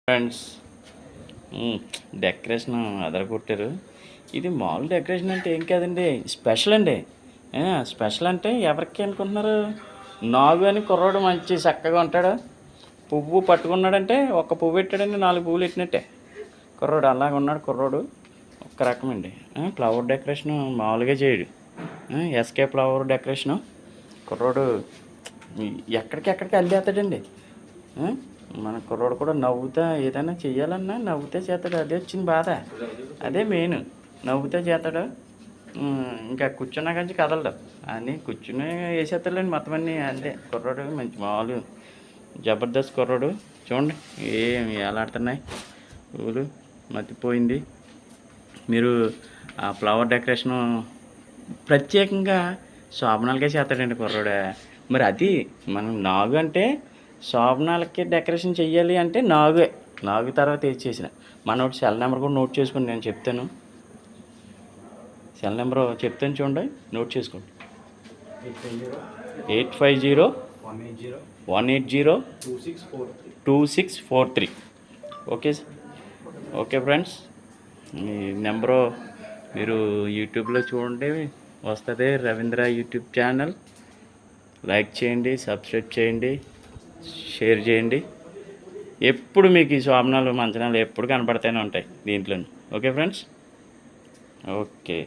Friends, decoration అదరగొట్టారు. ఇది మామూలు decoration అంటే ఏం కాదండి, స్పెషల్ అండి. స్పెషల్ అంటే ఎవరికి అనుకుంటున్నారు? నాగు అని కుర్రోడు మంచి చక్కగా ఉంటాడు. పువ్వు పట్టుకున్నాడంటే ఒక్క పువ్వు పెట్టాడండి, 4 పువ్వులు పెట్టినట్టే. కుర్రోడు అలాగ ఉన్నాడు. కుర్రోడు ఒక్క రకమండి. ఫ్లవర్ డెకరేషన్ మామూలుగా చేయడు. ఎస్కే ఫ్లవర్ డెకరేషను కుర్రోడు ఎక్కడికి అల్లేస్తాడండి. మన కుర్రోడు కూడా నవ్వుతా ఏదైనా చెయ్యాలన్నా నవ్వుతే చేస్తాడు. అదే వచ్చింది బాధ, అదే మెయిన్. నవ్వుతే చేస్తాడు. ఇంకా కూర్చున్నా కానీ కదలడు. అని కూర్చుని వేసేస్తాడండి మొత్తం అన్నీ. అంతే కుర్రోడు మంచి మామూలు జబర్దస్త్ కుర్రోడు. చూడండి ఏమి ఎలాడుతున్నాయి పూలు, మతిపోయింది. మీరు ఆ ఫ్లవర్ డెకరేషను ప్రత్యేకంగా శోభనాలకే చేస్తాడండి కుర్రోడే. మరి అది మనం నాగు అంటే శోభనాలకి డెకరేషన్ చెయ్యాలి అంటే నాగు తర్వాత ఏది చేసిన. మనోడు సెల్ నెంబర్ కూడా నోట్ చేసుకోండి, నేను చెప్తాను. సెల్ నెంబర్ చెప్తాను, చూడండి, నోట్ చేసుకోండి. 850-180-2643. ఓకే ఓకే ఫ్రెండ్స్, ఈ నెంబరు మీరు యూట్యూబ్లో చూడండి, వస్తుంది. Ravindra YouTube channel. లైక్ చేయండి, సబ్స్క్రైబ్ చేయండి, షేర్ చేయండి. ఎప్పుడు మీకు ఈ శోభనాలు మంచనాలు ఎప్పుడు కనపడుతూనే ఉంటాయి దీంట్లో. Okay friends, okay.